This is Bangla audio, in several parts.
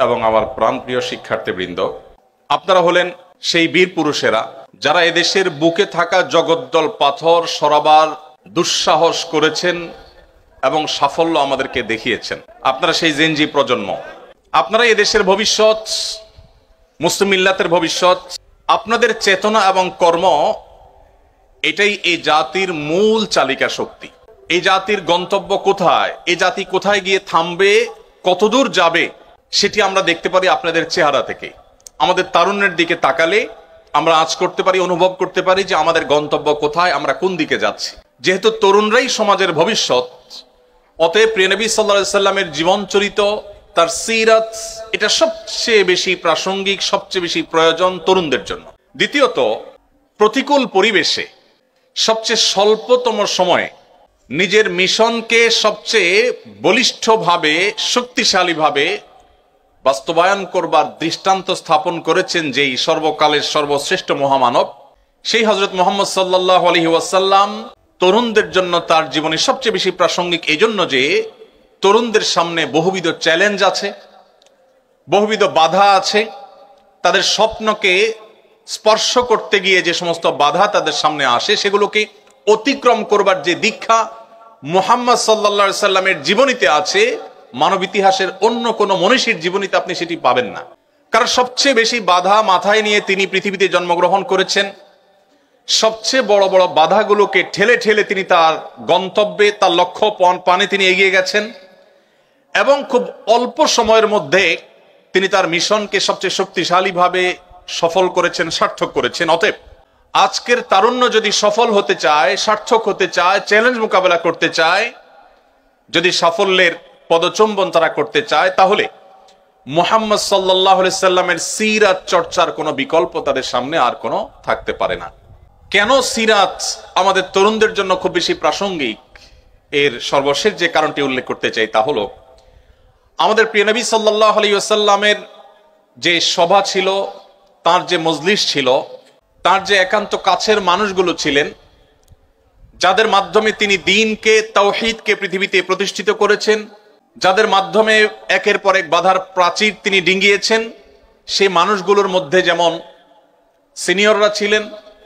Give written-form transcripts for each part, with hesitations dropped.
এবং আমার প্রাণপ্রিয় শিক্ষার্থীবৃন্দ, আপনারা হলেন সেই বীর পুরুষেরা যারা এদেশের বুকে থাকা জগদ্দল পাথর সরাবার দুঃসাহস করেছেন এবং সাফল্য আমাদেরকে দেখিয়েছেন। আপনারা সেই জেনজি প্রজন্ম, আপনারা এদেশের ভবিষ্যৎ, মুসলিম মিল্লাতের ভবিষ্যৎ। আপনাদের চেতনা এবং কর্ম এটাই এই জাতির মূল চালিকা শক্তি। এই জাতির গন্তব্য কোথায়, এই জাতি কোথায় গিয়ে থামবে, কতদূর যাবে, সেটি আমরা দেখতে পারি আপনাদের চেহারা থেকে। আমাদের তারুণ্যের দিকে তাকালে আমরা আজ করতে পারি, অনুভব করতে পারি যে আমাদের গন্তব্য কোথায়, আমরা কোন দিকে যাচ্ছি। যেহেতু তরুণরাই সমাজের ভবিষ্যৎ, অতএব প্রিয় নবী সাল্লাল্লাহু আলাইহি সাল্লামের জীবন চরিত, তার সিরাত, এটা সবচেয়ে বেশি প্রাসঙ্গিক, সবচেয়ে বেশি প্রয়োজন তরুণদের জন্য। দ্বিতীয়ত, প্রতিকূল পরিবেশে সবচেয়ে স্বল্পতম সময়ে নিজের মিশনকে সবচেয়ে বলিষ্ঠভাবে, শক্তিশালীভাবে বাস্তবায়ন করবার দৃষ্টান্ত স্থাপন করেছেন যেই সর্বকালের সর্বশ্রেষ্ঠ মহামানব, সেই হযরত মুহাম্মদ সাল্লাল্লাহু আলাইহি ওয়াসাল্লাম তরুণদের জন্য তার জীবনে সবচেয়ে বেশি প্রাসঙ্গিক এই জন্য যে তরুণদের সামনে বহুবিধ চ্যালেঞ্জ আছে, বহুবিধ বাধা আছে। তাদের স্বপ্নকে স্পর্শ করতে গিয়ে যে সমস্ত বাধা তাদের সামনে আসে, সেগুলোকে অতিক্রম করবার যে দীক্ষা মুহাম্মদ সাল্লাল্লাহু আলাইহি সাল্লামের জীবনীতে আছে, মানব ইতিহাসের অন্য কোনো মনীষীর জীবনীতে আপনি সেটি পাবেন না। কারণ সবচেয়ে বেশি বাধা মাথায় নিয়ে তিনি পৃথিবীতে জন্মগ্রহণ করেছেন। সবচেয়ে বড় বড় বাধাগুলোকে ঠেলে ঠেলে তিনি তার গন্তব্যে, তার লক্ষ্য পানে তিনি এগিয়ে গেছেন এবং খুব অল্প সময়ের মধ্যে তিনি তার মিশনকে সবচেয়ে শক্তিশালীভাবে সফল করেছেন, সার্থক করেছেন। অতএব আজকের তারুণ্য যদি সফল হতে চায়, সার্থক হতে চায়, চ্যালেঞ্জ মোকাবেলা করতে চায়, যদি সাফল্যের পদচুম্বন তারা করতে চায়, তাহলে মুহাম্মদ সাল্লাল্লাহু আলাইহি সাল্লামের সিরাত চর্চার কোনো বিকল্প তাদের সামনে আর কোনো থাকতে পারে না। কেন সিরাত আমাদের তরুণদের জন্য খুব বেশি প্রাসঙ্গিক, এর সর্বশেষ যে কারণটি উল্লেখ করতে চাই তা হলো, আমাদের প্রিয় নবী সাল্লাল্লাহু আলাইহি ওয়াসাল্লামের যে সভা ছিল, তার যে মজলিস ছিল, তার যে একান্ত কাছের মানুষগুলো ছিলেন, যাদের মাধ্যমে তিনি দ্বীনকে, তাওহীদকে পৃথিবীতে প্রতিষ্ঠিত করেছেন, যাদের মাধ্যমে একের পর এক বাধার প্রাচীর তিনি ডিঙ্গিয়েছেন, সেই মানুষগুলোর মধ্যে যেমন সিনিয়ররা ছিলেন,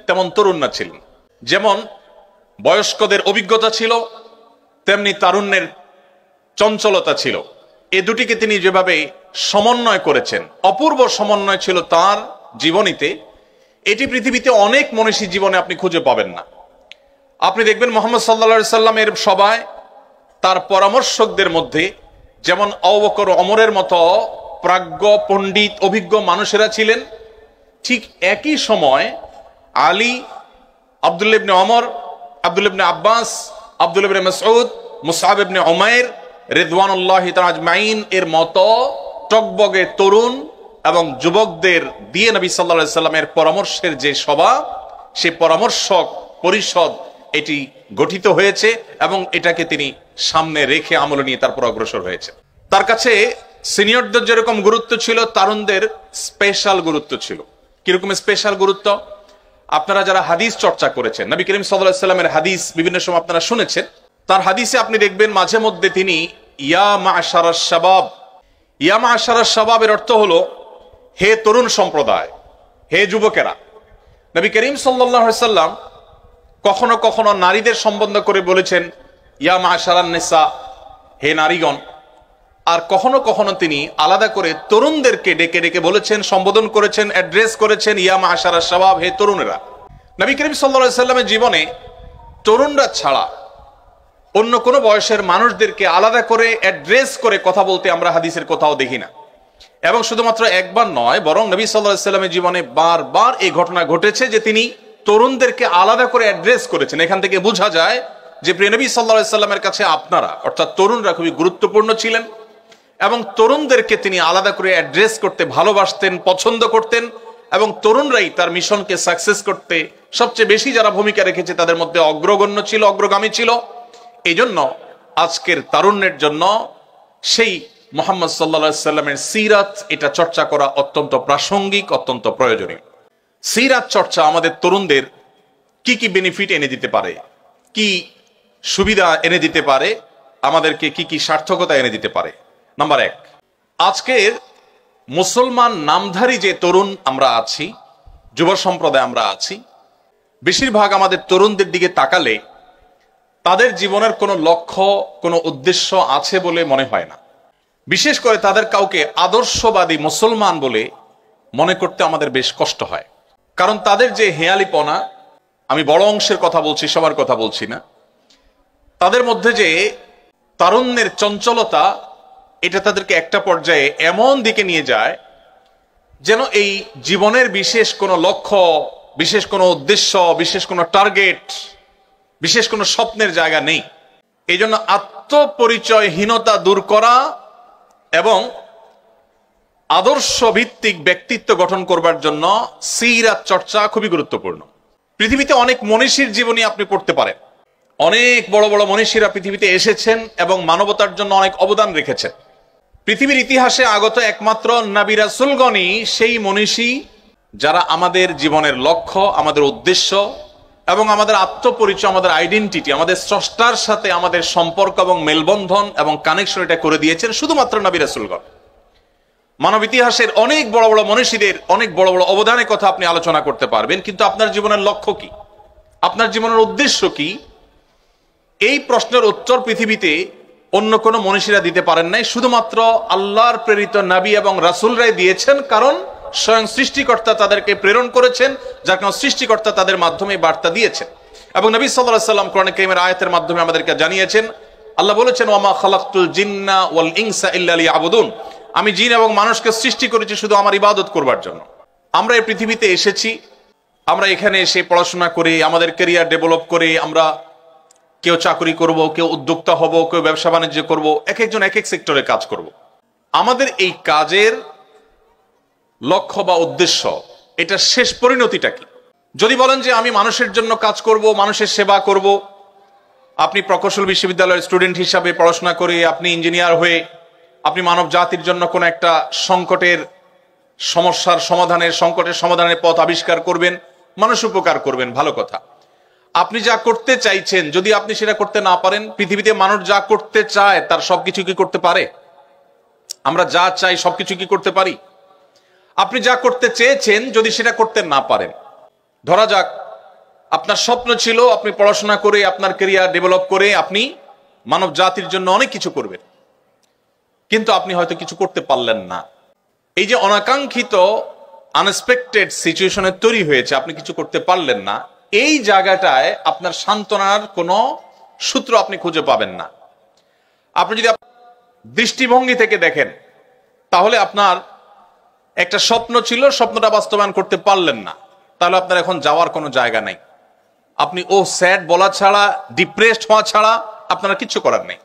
তেমন তরুণরা ছিলেন। যেমন বয়স্কদের অভিজ্ঞতা ছিল, তেমনি তারুণ্যের চঞ্চলতা ছিল। এ দুটিকে তিনি যেভাবে সমন্বয় করেছেন, অপূর্ব সমন্বয় ছিল তার জীবনীতে, এটি পৃথিবীতে অনেক মনীষী জীবনে আপনি খুঁজে পাবেন না। আপনি দেখবেন মুহাম্মদ সাল্লাল্লাহু আলাইহি সাল্লামের সভায় তার পরামর্শকদের মধ্যে যেমন আবু বকর, ওমরের মতো প্রাজ্ঞ, পণ্ডিত, অভিজ্ঞ মানুষেরা ছিলেন, ঠিক একই সময় আলী, আব্দুল্লাহ ইবনে ওমর, আব্দুল্লাহ ইবনে আব্বাস, আব্দুল্লাহ ইবনে মাসউদ, মুসআব ইবনে উমাইর রিদওয়ানুল্লাহি তাআলা আজমাইন এর মতো টকবগে তরুণ এবং যুবকদের দিয়ে নবী সাল্লাল্লাহু আলাইহি সাল্লামের পরামর্শের যে সভা, সেই পরামর্শক পরিষদ এটি গঠিত হয়েছে এবং এটাকে তিনি সামনে রেখে আমল নিয়ে তারপর অগ্রসর হয়েছে। তার কাছে সিনিয়রদের যেরকম গুরুত্ব ছিল, তারুণদের স্পেশাল গুরুত্ব ছিল। কিরকম স্পেশাল গুরুত্ব? আপনারা যারা হাদিস চর্চা করেছেন, নবী করিম সাল্লাল্লাহু আলাইহি সাল্লামের হাদিস বিভিন্ন সময় আপনারা শুনেছেন, তার হাদিসে আপনি দেখবেন মাঝে মধ্যে তিনি ইয়া মা'শারাশ শাবাব, ইয়া মা'শারাশ শাবাবের অর্থ হলো হে তরুণ সম্প্রদায়, হে যুবকেরা। নবী করিম সাল্লাল্লাহু আলাইহি সাল্লাম কখনো কখনো নারীদের সম্বোধন করে বলেছেন ইয়া মা'শারান নিসা, হে নারীগণ। আর কখনো কখনো তিনি আলাদা করে তরুণদেরকে ডেকে ডেকে বলেছেন, সম্বোধন করেছেন, অ্যাড্রেস করেছেন ইয়া মা'শারাশ শাবাব, হে তরুণেরা। নবী করিম সাল্লাল্লাহু আলাইহি সাল্লামের জীবনে তরুণরা ছাড়া অন্য কোনো বয়সের মানুষদেরকে আলাদা করে অ্যাড্রেস করে কথা বলতে আমরা হাদিসের কোথাও দেখি না। এবং শুধুমাত্র একবার নয়, বরং নবী সাল্লাল্লাহু আলাইহি সাল্লামের জীবনে বারবার এই ঘটনা ঘটেছে যে তিনি তরুণদেরকে আলাদা করে অ্যাড্রেস করেছেন। এখান থেকে বোঝা যায় যে প্রিয় নবী সাল্লাল্লাহু আলাইহি সাল্লামের কাছে আপনারা, অর্থাৎ তরুণরা, খুবই গুরুত্বপূর্ণ ছিলেন এবং তরুণদেরকে তিনি আলাদা করে অ্যাড্রেস করতে ভালোবাসতেন, পছন্দ করতেন এবং তরুণরাই তার মিশনকে সাকসেস করতে সবচেয়ে বেশি যারা ভূমিকা রেখেছে তাদের মধ্যে অগ্রগণ্য ছিল, অগ্রগামী ছিল। এই জন্য আজকের তারুণ্যের জন্য সেই মুহাম্মদ সাল্লাল্লাহু আলাইহি সাল্লামের সিরাত, এটা চর্চা করা অত্যন্ত প্রাসঙ্গিক, অত্যন্ত প্রয়োজনীয়। সিরাত চর্চা আমাদের তরুণদের কি কি বেনিফিট এনে দিতে পারে, কি সুবিধা এনে দিতে পারে, আমাদেরকে কি কি সার্থকতা এনে দিতে পারে। নাম্বার এক, আজকের মুসলমান নামধারী যে তরুণ আমরা আছি, যুব সম্প্রদায় আমরা আছি, বেশিরভাগ আমাদের তরুণদের দিকে তাকালে তাদের জীবনের কোনো লক্ষ্য, কোনো উদ্দেশ্য আছে বলে মনে হয় না। বিশেষ করে তাদের কাউকে আদর্শবাদী মুসলমান বলে মনে করতে আমাদের বেশ কষ্ট হয়। কারণ তাদের যে হেয়ালিপনা, আমি বড় অংশের কথা বলছি, সবার কথা বলছি না, তাদের মধ্যে যে তারুণ্যের চঞ্চলতা, এটা তাদেরকে একটা পর্যায়ে এমন দিকে নিয়ে যায় যেন এই জীবনের বিশেষ কোনো লক্ষ্য, বিশেষ কোনো উদ্দেশ্য, বিশেষ কোনো টার্গেট, বিশেষ কোনো স্বপ্নের জায়গা নেই। এই জন্য আত্মপরিচয়হীনতা দূর করা এবং আদর্শ ভিত্তিক ব্যক্তিত্ব গঠন করবার জন্য সিরাত চর্চা খুবই গুরুত্বপূর্ণ। পৃথিবীতে অনেক মনীষীর জীবনী আপনি পড়তে পারেন। অনেক বড় বড় মনীষীরা পৃথিবীতে এসেছেন এবং মানবতার জন্য অনেক অবদান রেখেছেন। পৃথিবীর ইতিহাসে আগত একমাত্র নবী রাসূলগণই সেই মনীষী যারা আমাদের জীবনের লক্ষ্য, আমাদের উদ্দেশ্য এবং আমাদের আত্মপরিচয়, আমাদের আইডেন্টিটি, আমাদের স্রষ্টার সাথে আমাদের সম্পর্ক এবং মেলবন্ধন এবং কানেকশন এটা করে দিয়েছেন শুধুমাত্র নবী রাসূলগণ। মানব ইতিহাসের অনেক বড় বড় মনীষীদের অনেক বড় বড় অবদানের কথা আপনি আলোচনা করতে পারবেন, কিন্তু আপনার জীবনের লক্ষ্য কি, আপনার জীবনের উদ্দেশ্য কি, এই প্রশ্নের উত্তর পৃথিবীতে অন্য কোনো মনীষীরা দিতে পারেন নাই। শুধুমাত্র আল্লাহর প্রেরিত নবী এবং রাসূলরাই দিয়েছেন, কারণ স্বয়ং সৃষ্টিকর্তা তাদেরকে প্রেরণ করেছেন, যার কারণে সৃষ্টিকর্তা তাদের মাধ্যমে বার্তা দিয়েছেন। এবং নবী সাল্লাল্লাহু আলাইহি ওয়াসাল্লাম কোরআনে কারীমের আয়াতের মাধ্যমে আমাদেরকে জানিয়েছেন, আল্লাহ বলেছেন, ওয়ামা খালাকতুল জিন্না ওয়াল ইনসা ইল্লা লিয়াবুদুন, আমি জিন এবং মানুষকে সৃষ্টি করেছি শুধু আমার ইবাদত করবার জন্য। আমরা এই পৃথিবীতে এসেছি, আমরা এখানে এসে পড়াশোনা করে আমাদের ক্যারিয়ার ডেভেলপ করে আমরা কেউ চাকরি করব, কেউ উদ্যোক্তা হব, কেউ ব্যবসা বাণিজ্য করব, এক একজন এক এক সেক্টরে কাজ করব। আমাদের এই কাজের লক্ষ্য বা উদ্দেশ্য, এটা শেষ পরিণতিটা কি? যদি বলেন যে আমি মানুষের জন্য কাজ করব, মানুষের সেবা করব, আপনি প্রকৌশল বিশ্ববিদ্যালয়ের স্টুডেন্ট হিসাবে পড়াশোনা করে আপনি ইঞ্জিনিয়ার হয়ে আপনি মানব জাতির জন্য কোন একটা সংকটের সমাধানের পথ আবিষ্কার করবেন, মানুষ উপকার করবেন, ভালো কথা। আপনি যা করতে চাইছেন যদি আপনি সেটা করতে না পারেন, পৃথিবীতে মানুষ যা করতে চায় তার সবকিছু কি করতে পারে? আমরা যা চাই সবকিছু কি করতে পারি? আপনি যা করতে চেয়েছেন যদি সেটা করতে না পারেন, ধরা যাক আপনার স্বপ্ন ছিল আপনি পড়াশোনা করে আপনার ক্যারিয়ার ডেভেলপ করে আপনি মানব জাতির জন্য অনেক কিছু করবেন, কিন্তু আপনি হয়তো কিছু করতে পারলেন না। এই যে অনাকাঙ্ক্ষিত আনএক্সপেক্টেড সিচুয়েশনে তৈরি হয়েছে, আপনি কিছু করতে পারলেন না, এই জায়গাটায় আপনার সান্ত্বনার কোনো সূত্র আপনি খুঁজে পাবেন না। আপনি যদি দৃষ্টিভঙ্গি থেকে দেখেন, তাহলে আপনার একটা স্বপ্ন ছিল, স্বপ্নটা বাস্তবায়ন করতে পারলেন না, তাহলে আপনার এখন যাওয়ার কোনো জায়গা নেই। আপনি স্যাড বলা ছাড়া, ডিপ্রেসড হওয়া ছাড়া আপনার কিছু করার নেই।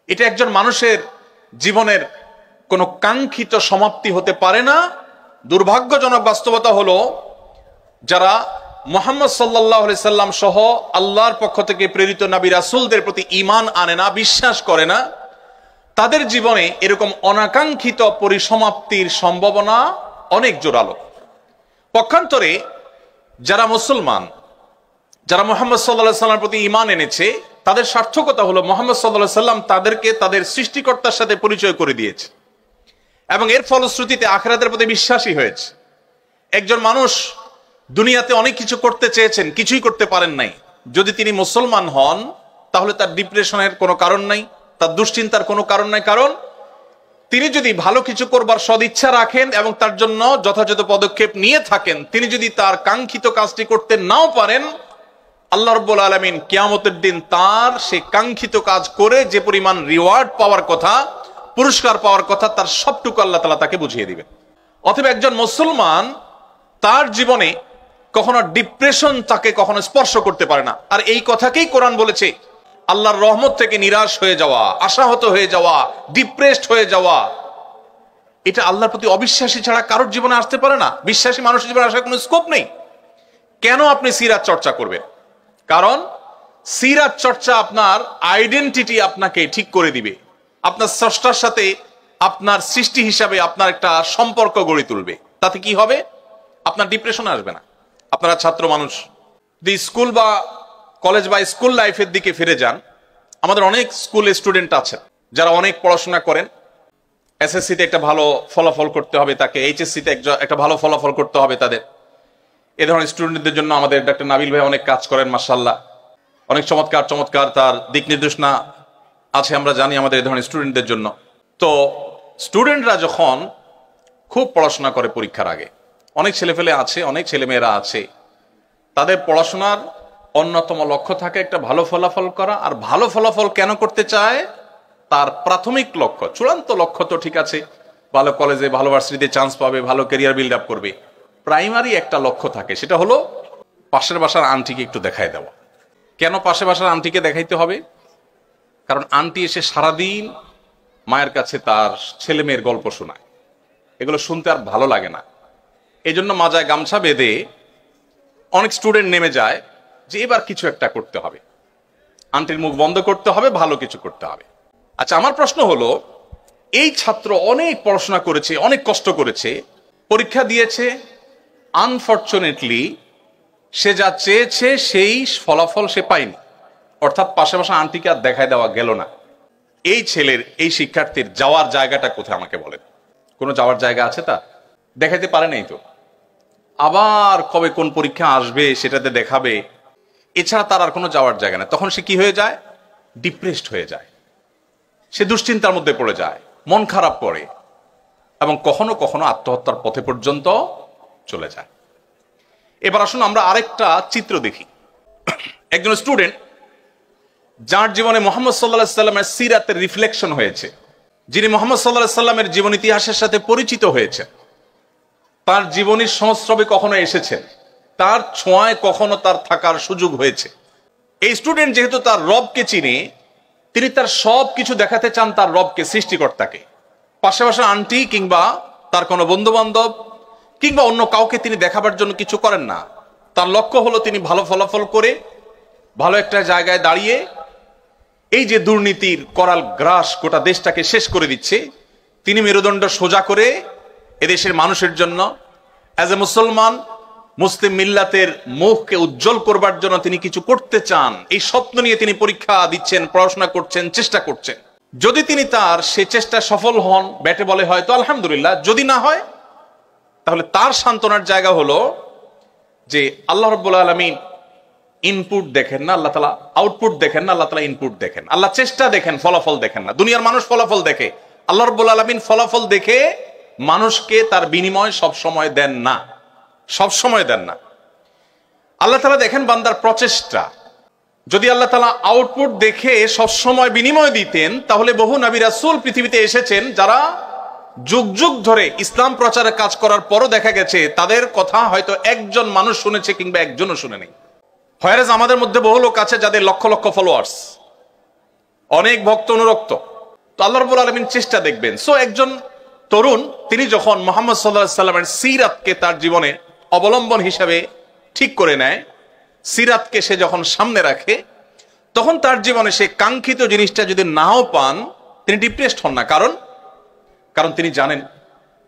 এটা একজন মানুষের জীবনের কোনো কাঙ্ক্ষিত সমাপ্তি হতে পারে না। দুর্ভাগ্যজনক বাস্তবতা হলো, যারা মুহাম্মদ সাল্লাল্লাহু আলাইহি সাল্লাম সহ আল্লাহর পক্ষ থেকে প্রেরিত নবী রাসূলদের প্রতি ঈমান আনে না, বিশ্বাস করে না, তাদের জীবনে এরকম অনাকাঙ্ক্ষিত পরিসমাপ্তির সম্ভাবনা অনেক জোরালো। পক্ষান্তরে যারা মুসলমান, যারা মুহাম্মদ সাল্লাল্লাহু আলাইহি সাল্লামের প্রতি ঈমান এনেছে, তাদের সার্থকতা হলো মুহাম্মদ সাল্লাল্লাহু আলাইহি সাল্লাম তাদেরকে তাদের সৃষ্টিকর্তার সাথে পরিচয় করে দিয়েছে এবং এর ফলশ্রুতিতে আখিরাতের প্রতি বিশ্বাসী হয়েছে। একজন মানুষ দুনিয়াতে অনেক কিছু করতে চেয়েছেন, কিছুই করতে পারেন নাই, যদি তিনি মুসলমান হন তাহলে তার ডিপ্রেশনের কোনো কারণ নাই, তার দুশ্চিন্তার কোনো কারণ নাই। কারণ তিনি যদি ভালো কিছু করবার সদিচ্ছা রাখেন এবং তার জন্য যথাযথ পদক্ষেপ নিয়ে থাকেন, তিনি যদি তার কাঙ্ক্ষিত কাজটি করতে নাও পারেন, আল্লাহ রাব্বুল আলামিন কিয়ামতের দিন তার সেই কাঙ্ক্ষিত কাজ করে যে পরিমাণ রিওয়ার্ড পাওয়ার কথা, পুরস্কার পাওয়ার কথা, তার সবটুকু আল্লাহ তাআলা তাকে বুঝিয়ে দিবেন। অতএব একজন মুসলমান তার জীবনে কখনো ডিপ্রেশন তাকে কখনো স্পর্শ করতে পারে না। আর এই কথাকেই কোরআন বলেছে, আল্লাহর রহমত থেকে নিরাশ হয়ে যাওয়া, আশাহত হয়ে যাওয়া, ডিপ্রেসড হয়ে যাওয়া, এটা আল্লাহর প্রতি অবিশ্বাসী ছাড়া কারোর জীবনে আসতে পারে না। বিশ্বাসী মানুষের জীবনে আসার কোনো স্কোপ নেই। কেন আপনি সিরাত চর্চা করবেন? কারণ সিরাত চর্চা আপনার আইডেন্টিটি আপনাকে ঠিক করে দিবে, আপনার স্রষ্টার সাথে আপনার সৃষ্টি হিসাবে আপনার একটা সম্পর্ক গড়ে তুলবে। তাতে কি হবে? আপনার ডিপ্রেশন আসবে না। আপনারা ছাত্র মানুষ, যদি স্কুল বা কলেজ বা স্কুল লাইফের দিকে ফিরে যান, আমাদের অনেক স্কুল স্টুডেন্ট আছেন যারা অনেক পড়াশোনা করেন এসএসসিতে একটা ভালো ফলাফল করতে হবে তাকে, এইচএসসিতে একটা ভালো ফলাফল করতে হবে তাদের। এ ধরনের স্টুডেন্টদের জন্য আমাদের ডক্টর নাবিল ভাই অনেক কাজ করেন মাশাআল্লাহ, অনেক চমৎকার চমৎকার তার দিক নির্দেশনা আছে আমরা জানি আমাদের এই ধরনের স্টুডেন্টদের জন্য। তো স্টুডেন্টরা যখন খুব পড়াশোনা করে পরীক্ষার আগে, অনেক ছেলেপেলে আছে, অনেক ছেলেমেয়েরা আছে, তাদের পড়াশোনার অন্যতম লক্ষ্য থাকে একটা ভালো ফলাফল করা। আর ভালো ফলাফল কেন করতে চায়? তার প্রাথমিক লক্ষ্য, চূড়ান্ত লক্ষ্য তো ঠিক আছে, ভালো কলেজে ভালো ভার্সিটিতে চান্স পাবে, ভালো ক্যারিয়ার বিল্ড আপ করবে। প্রাইমারি একটা লক্ষ্য থাকে, সেটা হলো পাশের বাসার আন্টিকে একটু দেখাই দেওয়া। কেন পাশের বাসার আন্টিকে দেখাইতে হবে? কারণ আন্টি এসে সারাদিন মায়ের কাছে তার ছেলে মেয়ের গল্প শোনায়, এগুলো শুনতে আর ভালো লাগে না। এই জন্য মাজায় গামছা বেঁধে অনেক স্টুডেন্ট নেমে যায় যে এবার কিছু একটা করতে হবে, আন্টির মুখ বন্ধ করতে হবে, ভালো কিছু করতে হবে। আচ্ছা, আমার প্রশ্ন হলো, এই ছাত্র অনেক পড়াশোনা করেছে, অনেক কষ্ট করেছে, পরীক্ষা দিয়েছে, আনফরচুনেটলি সে যা চেয়েছে সেই ফলাফল সে পায়নি, অর্থাৎ পাশাপাশি আন্টিকে আর দেখায় দেওয়া গেল না। এই ছেলের, এই শিক্ষার্থীর যাওয়ার জায়গাটা কোথায় আমাকে বলেন? কোনো যাওয়ার জায়গা আছে? তা দেখাইতে পারে নাই তো, আবার কবে কোন পরীক্ষা আসবে সেটাতে দেখাবে, এছাড়া তার আর কোনো যাওয়ার জায়গা নেই। তখন সে কি হয়ে যায়? ডিপ্রেসড হয়ে যায়, সে দুশ্চিন্তার মধ্যে পড়ে যায়, মন খারাপ করে এবং কখনো কখনো আত্মহত্যার পথে পর্যন্ত চলে যায়। এবার আসুন আমরা আরেকটা চিত্র দেখি। একজন স্টুডেন্ট যার জীবনে মোহাম্মদ সাল্লাল্লাহু আলাইহি সাল্লামের সিরাতের রিফ্লেকশন হয়েছে, যিনি মোহাম্মদ সাল্লাল্লাহু আলাইহি সাল্লামের জীবন ইতিহাসের সাথে পরিচিত হয়েছে, তার জীবনীর সংস্রবে কখনো এসেছেন, তার ছোঁয়ায় কখনো তার থাকার সুযোগ হয়েছে। এই স্টুডেন্ট যেহেতু তার রবকে চিনে, তিনি তার সব কিছু দেখাতে চান তার রবকে, সৃষ্টিকর্তাকে। পাশাপাশি আন্টি কিংবা তার কোনো বন্ধু বান্ধব কিংবা অন্য কাউকে তিনি দেখাবার জন্য কিছু করেন না। তার লক্ষ্য হলো তিনি ভালো ফলাফল করে ভালো একটা জায়গায় দাঁড়িয়ে এই যে দুর্নীতির করাল গ্রাস গোটা দেশটাকে শেষ করে দিচ্ছে, তিনি মেরুদণ্ড সোজা করে এদেশের মানুষের জন্য অ্যাজ এ মুসলমান মুসলিম মিল্লাতের মুখকে উজ্জ্বল করবার জন্য তিনি কিছু করতে চান। এই স্বপ্ন নিয়ে তিনি পরীক্ষা দিচ্ছেন, পড়াশোনা করছেন, চেষ্টা করছেন। যদি তিনি তার সে চেষ্টা সফল হন, ব্যাটে বলে হয়তো আলহামদুলিল্লাহ, যদি না হয় তাহলে তার সান্ত্বনার জায়গা হলো যে আল্লাহ রাব্বুল আলামিন ইনপুট দেখেন না, আল্লাহ তাআলা আউটপুট দেখেন না, আল্লাহ তাআলা ইনপুট দেখেন। আল্লাহ চেষ্টা দেখেন, ফলাফল দেখেন না। দুনিয়ার মানুষ ফলাফল দেখে, আল্লাহ রাব্বুল আলামিন ফলাফল দেখে মানুষকে তার বিনিময় সব সময় দেন না, সব সময় দেন না। আল্লাহ তাআলা দেখেন বান্দার প্রচেষ্টা। যদি আল্লাহ তাআলা আউটপুট দেখে সব সময় বিনিময় দিতেন, তাহলে বহু নবী রাসূল পৃথিবীতে এসেছেন যারা যুগ যুগ ধরে ইসলাম প্রচারের কাজ করার পরও দেখা গেছে তাদের কথা হয়তো একজন মানুষ শুনেছে কিংবা একজনও শুনে নেই। হয়রাজ আমাদের মধ্যে বহু লোক আছে যাদের লক্ষ লক্ষ ফলোয়ার্স, অনেক ভক্ত অনুরক্ত। তো আল্লাহ রাব্বুল আলামিন চেষ্টা দেখবেন। সো একজন তরুণ তিনি যখন মুহাম্মদ সাল্লাল্লাহু আলাইহি সাল্লামের সিরাতকে তার জীবনে অবলম্বন হিসাবে ঠিক করে নেয়, সিরাতকে সে যখন সামনে রাখে, তখন তার জীবনে সে কাঙ্ক্ষিত জিনিসটা যদি নাও পান, তিনি ডিপ্রেসড হন না। কারণ তিনি জানেন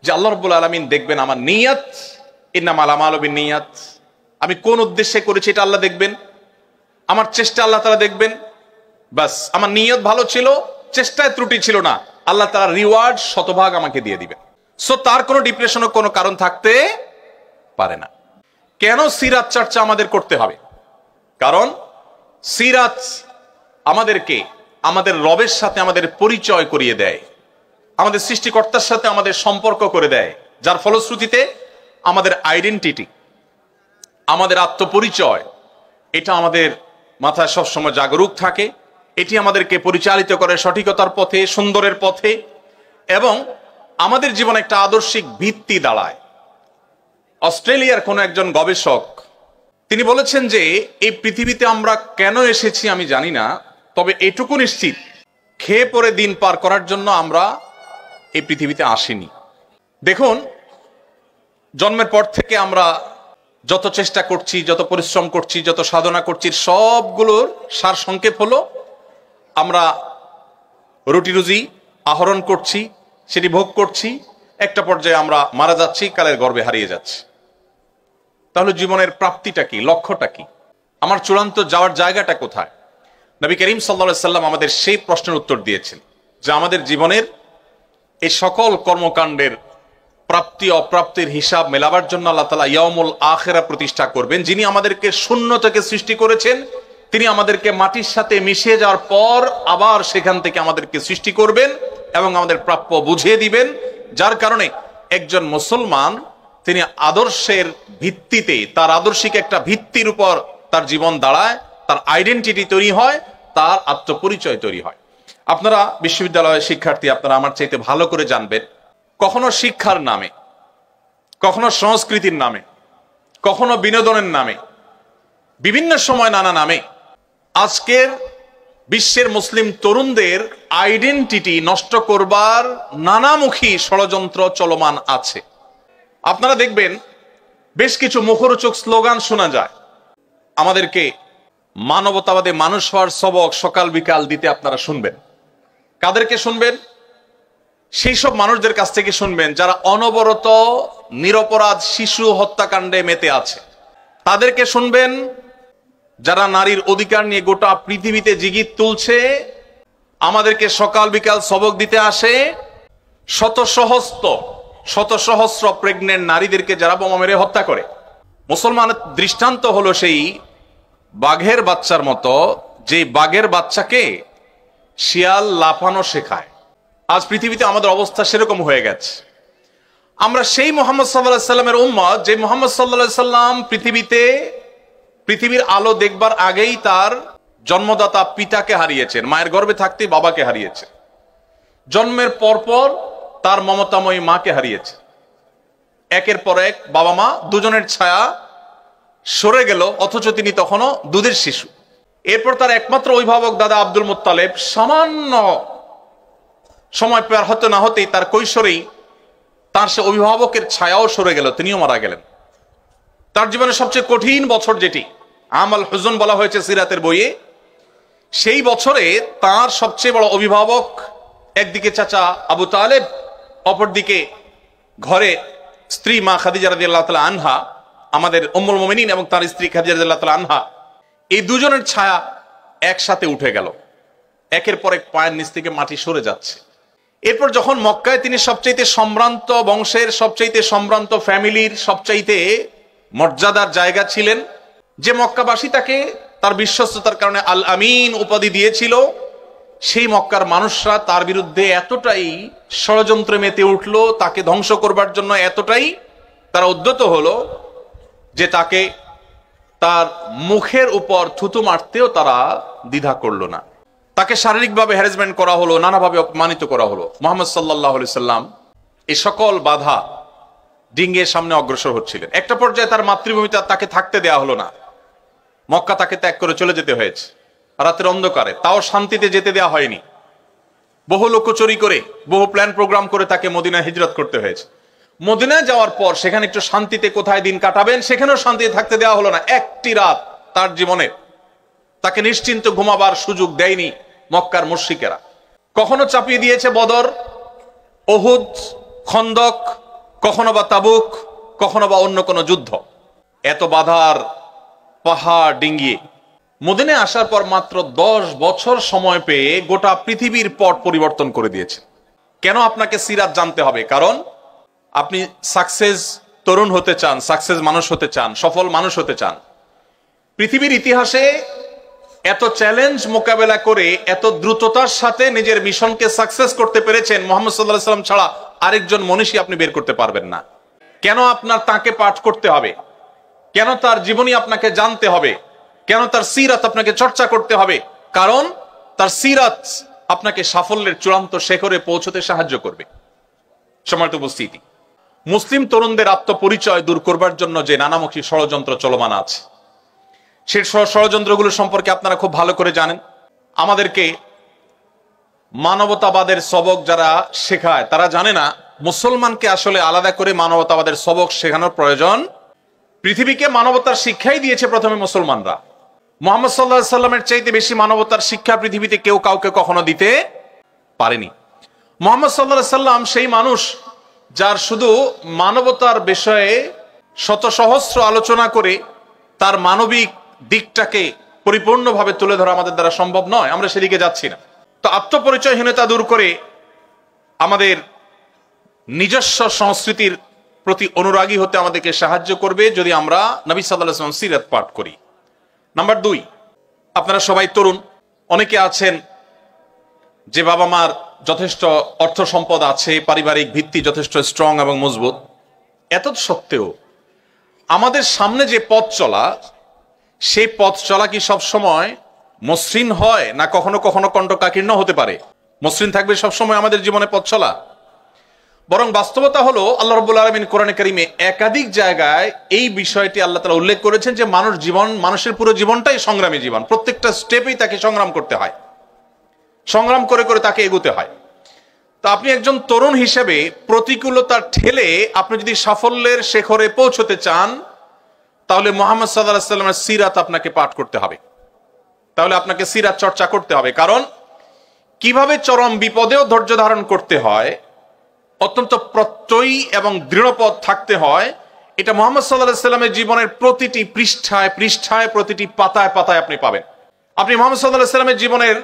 যে আল্লাহ রাব্বুল আলামিন দেখবেন আমার নিয়ত, ইন্নামাল আমালু বিন্নিয়াত, আমি কোন উদ্দেশ্যে করেছি এটা আল্লাহ দেখবেন, আমার চেষ্টা আল্লাহ তাআলা দেখবেন। বাস, আমার নিয়ত ভালো ছিল, চেষ্টায় ত্রুটি ছিল না, আল্লাহ তাআলা রিওয়ার্ড শতভাগ আমাকে দিয়ে দিবেন। সো তার কোনো ডিপ্রেশনের কোনো কারণ থাকতে পারে না। কেন সিরাত চর্চা আমাদের করতে হবে? কারণ সিরাত আমাদেরকে আমাদের রবের সাথে আমাদের পরিচয় করিয়ে দেয়, আমাদের সৃষ্টিকর্তার সাথে আমাদের সম্পর্ক করে দেয়, যার ফলশ্রুতিতে আমাদের আইডেন্টিটি, আমাদের আত্মপরিচয়, এটা আমাদের মাথায় সবসময় জাগরুক থাকে। এটি আমাদেরকে পরিচালিত করে সঠিকতার পথে, সুন্দরের পথে, এবং আমাদের জীবনে একটা আদর্শিক ভিত্তি দাঁড়ায়। অস্ট্রেলিয়ার কোন একজন গবেষক তিনি বলেছেন যে এই পৃথিবীতে আমরা কেন এসেছি আমি জানি না, তবে এটুকু নিশ্চিত, খেয়ে পরে দিন পার করার জন্য আমরা এই পৃথিবীতে আসিনি। দেখুন, জন্মের পর থেকে আমরা যত চেষ্টা করছি, যত পরিশ্রম করছি, যত সাধনা করছি, সবগুলোর সার সংক্ষেপ হলো আমরা রুটি রুজি আহরণ করছি, সেটি ভোগ করছি, একটা পর্যায়ে আমরা মারা যাচ্ছি, কালের গর্ভে হারিয়ে যাচ্ছি। তাহলে জীবনের প্রাপ্তিটা কি, লক্ষ্যটা কি, আমার চূড়ান্ত যাওয়ার জায়গাটা কোথায়? নবী করিম সাল্লাল্লাহু আলাইহি সাল্লাম আমাদের সেই প্রশ্নের উত্তর দিয়েছেন যে আমাদের জীবনের এই সকল কর্মকাণ্ডের প্রাপ্তি অপ্রাপ্তির হিসাব মেলাবার জন্য আল্লাহ তাআলা ইয়াউমুল আখিরা প্রতিষ্ঠা করবেন। যিনি আমাদেরকে শূন্য থেকে সৃষ্টি করেছেন, তিনি আমাদেরকে মাটির সাথে মিশিয়ে যাওয়ার পর আবার সেখান থেকে আমাদেরকে সৃষ্টি করবেন এবং আমাদের প্রাপ্য বুঝিয়ে দিবেন। যার কারণে একজন মুসলমান তিনি আদর্শের ভিত্তিতে, তার আদর্শিক একটা ভিত্তির উপর তার জীবন দাঁড়ায়, তার আইডেন্টিটি তৈরি হয়, তার আত্মপরিচয় তৈরি হয়। আপনারা বিশ্ববিদ্যালয়ের শিক্ষার্থী, আপনারা আমার চাইতে ভালো করে জানবেন, কখনো শিক্ষার নামে, কখনো সংস্কৃতির নামে, কখনো বিনোদনের নামে, বিভিন্ন সময় নানা নামে আজকের বিশ্বের মুসলিম তরুণদের আইডেন্টিটি নষ্ট করবার নানামুখী ষড়যন্ত্র চলমান আছে। আপনারা দেখবেন বেশ কিছু মুখরোচক স্লোগান শোনা যায়। আমাদেরকে মানবতাবাদে মানুষ হওয়ার সবক সকাল বিকাল দিতে আপনারা শুনবেন। কাদেরকে শুনবেন? সেই সব মানুষদের কাছ থেকে শুনবেন যারা অনবরত নিরপরাধ শিশু হত্যাকাণ্ডে মেতে আছে। তাদেরকে শুনবেন যারা নারীর অধিকার নিয়ে গোটা পৃথিবীতে জিগির তুলছে, আমাদেরকে সকাল বিকাল সবক দিতে আসে। শত সহস্র প্রেগনেন্ট নারীদেরকে যারা বোমা মেরে হত্যা করে। মুসলমানের দৃষ্টান্ত হলো সেই বাঘের বাচ্চার মতো, যে বাঘের বাচ্চাকে শিয়াল লাফানো শেখায়। আজ পৃথিবীতে আমাদের অবস্থা সেরকম হয়ে গেছে। আমরা সেই মুহাম্মদ সাল্লাল্লাহু আলাইহি সাল্লামের উম্মত, যে মুহাম্মদ সাল্লাল্লাহু আলাইহি সাল্লাম পৃথিবীর আলো দেখবার আগেই তার জন্মদাতা পিতাকে হারিয়েছেন, মায়ের গর্ভে থাকতেই বাবাকে হারিয়েছে, জন্মের পরপর তার মমতাময়ী মাকে হারিয়েছে। একের পর এক বাবা মা দুজনের ছায়া সরে গেল, অথচ তিনি তখনও দুধের শিশু। এরপর তার একমাত্র অভিভাবক দাদা আব্দুল মুত্তালিব সামান্য সময় পার হতে না হতেই তার কৈশোরেই তার সে অভিভাবকের ছায়াও সরে গেল, তিনিও মারা গেলেন। তার জীবনের সবচেয়ে কঠিন বছর, যেটি আমাল হুজন বলা হয়েছে সিরাতের বইয়ে, সেই বছরে তার সবচেয়ে বড় অভিভাবক একদিকে চাচা আবু তালেব, অপরদিকে ঘরে স্ত্রী মা খাদিজা রাদিয়াল্লাহু তাআলা আনহা, আমাদের উম্মুল মুমিনিন এবং তার স্ত্রী খাদিজা রাদিয়াল্লাহু তাআলা আনহা, এই দুজনের ছায়া একসাথে উঠে গেল। একের পর এক পায়ের নিচ থেকে মাটি সরে যাচ্ছে। এরপর যখন মক্কায় তিনি সবচাইতে সম্ভ্রান্ত বংশের, সবচাইতে সম্ভ্রান্ত ফ্যামিলির, সবচাইতে মর্যাদার জায়গা ছিলেন, যে মক্কাবাসী তাকে তার বিশ্বস্ততার কারণে আল আমিন উপাধি দিয়েছিল, সেই মক্কার মানুষরা তার বিরুদ্ধে এতটাই ষড়যন্ত্রে মেতে উঠলো, তাকে ধ্বংস করবার জন্য এতটাই তারা উদ্যত হলো যে তাকে তার মুখের উপর থুতু মারতেও তারা দ্বিধা করলো না। তাকে শারীরিকভাবে হ্যারাসমেন্ট করা হলো, নানাভাবে অপমানিত করা হলো। মুহাম্মদ সাল্লাল্লাহু আলাইহি সাল্লাম এই সকল বাধা ডিঙ্গিয়ে সামনে অগ্রসর হচ্ছিলেন। একটা পর্যায়ে তার মাতৃভূমিতে তাকে থাকতে দেয়া হলো না, মক্কা তাকে ত্যাগ করে চলে যেতে হয়েছে রাতের অন্ধকারে, তাও শান্তিতে যেতে দেওয়া হয়নি। বহু লোকচুরি করে, বহু প্ল্যান প্রোগ্রাম করে তাকে মদিনায় হিজরত করতে হয়েছে। মদিনায় যাওয়ার পর সেখানে একটু শান্তিতে কোথায় দিন কাটাবেন, সেখানেও শান্তিতে থাকতে দেওয়া হলো না। একটি রাত তার জীবনে তাকে নিশ্চিন্ত ঘুমাবার সুযোগ দেয়নি মক্কার মুশরিকেরা। কখনো চাপিয়ে দিয়েছে বদর, উহুদ, খন্দক, কখনো বা তাবুক, কখনো বা অন্য কোনো যুদ্ধ। এত বাধার পাহাড় ডিঙ্গিয়ে মদিনায় আসার পর মাত্র 10 বছর সময় পেয়ে গোটা পৃথিবীর পট পরিবর্তন করে দিয়েছে। কেন আপনাকে সিরাত জানতে হবে? কারণ আপনি সাকসেস তরুণ হতে চান, সাকসেস মানুষ হতে চান, সফল মানুষ হতে চান। পৃথিবীর ইতিহাসে এত চ্যালেঞ্জ মোকাবেলা করে এত দ্রুততার সাথে নিজের মিশনকে সাকসেস করতে পেরেছেন মুহাম্মদ সাল্লাল্লাহু আলাইহি সাল্লাম ছাড়া আরেকজন মনীষী আপনি বের করতে পারবেন না। কেন আপনার তাকে পাঠ করতে হবে? কেন তার জীবনী আপনাকে জানতে হবে? কেন তার সিরাত আপনাকে চর্চা করতে হবে? কারণ তার সিরাত আপনাকে সাফল্যের চূড়ান্ত শিখরে পৌঁছতে সাহায্য করবে। সম্মানিত উপস্থিতি, মুসলিম তরুণদের আত্মপরিচয় দূর করবার জন্য যে নানামুখী ষড়যন্ত্র চলমান আছে, সেই ষড়যন্ত্রগুলো সম্পর্কে আপনারা খুব ভালো করে জানেন। আমাদেরকে মানবতাবাদের সবক যারা শেখায় তারা জানে না মুসলমানকে আসলে আলাদা করে মানবতাবাদের সবক শেখানোর প্রয়োজন। পৃথিবীকে মানবতার শিক্ষাই দিয়েছে প্রথমে মুসলমানরা। মুহাম্মদ সাল্লাল্লাহু আলাইহি সাল্লামের চাইতে বেশি মানবতার শিক্ষা পৃথিবীতে কেউ কাউকে কখনো দিতে পারেনি। মুহাম্মদ সাল্লাল্লাহু আলাইহি সাল্লাম সেই মানুষ যার শুধু মানবতার বিষয়ে শত সহস্র আলোচনা করে তার মানবিক দিকটাকে পরিপূর্ণভাবে তুলে ধরা আমাদের দ্বারা সম্ভব নয়, আমরা সেদিকে যাচ্ছি না। তো আত্মপরিচয়হীনতা দূর করে আমাদের নিজস্ব সংস্কৃতির প্রতি অনুরাগী হতে আমাদেরকে সাহায্য করবে যদি আমরা নবী সাল্লাল্লাহু আলাইহি ওয়াসাল্লাম সিরাত পাঠ করি। নাম্বার 2, আপনারা সবাই তরুণ, অনেকে আছেন যে বাবা মার যথেষ্ট অর্থ সম্পদ আছে, পারিবারিক ভিত্তি যথেষ্ট স্ট্রং এবং মজবুত। এত সত্ত্বেও আমাদের সামনে যে পথ চলা, সেই পথ চলা কি সব সময় মসৃণ হয়, না কখনো কখনো কণ্টকাকীর্ণ হতে পারে? মসৃণ থাকবে সবসময় আমাদের জীবনে পথ চলা? বরং বাস্তবতা হলো আল্লাহ রাব্বুল আলামিন কোরআনে কারিমে একাধিক জায়গায় এই বিষয়টি আল্লাহ তাআলা উল্লেখ করেছেন যে মানুষের পুরো জীবনটাই সংগ্রামী জীবন। প্রত্যেকটা স্টেপেই তাকে সংগ্রাম করতে হয়, সংগ্রাম করে করে তাকে এগোতে হয়। তো আপনি একজন তরুণ হিসেবে প্রতিকূলতার ঠেলে আপনি যদি সাফল্যের শেখরে পৌঁছতে চান, তাহলে মুহাম্মদ সাল্লাল্লাহু আলাইহি ওয়াসাল্লামের সিরাত আপনাকে পাঠ করতে হবে, তাহলে আপনাকে সিরাত চর্চা করতে হবে। কারণ কিভাবে চরম বিপদেও ধৈর্য ধারণ করতে হয়, অত্যন্ত প্রত্যয়ী এবং দৃঢ়পদ থাকতে হয়, এটা মুহাম্মদ সাল্লাল্লাহু আলাইহি ওয়াসাল্লামের জীবনের প্রতিটি পৃষ্ঠায় পৃষ্ঠায়, প্রতিটি পাতায় পাতায় আপনি পাবেন। আপনি মুহাম্মদ সাল্লাল্লাহু আলাইহি ওয়াসাল্লামের জীবনের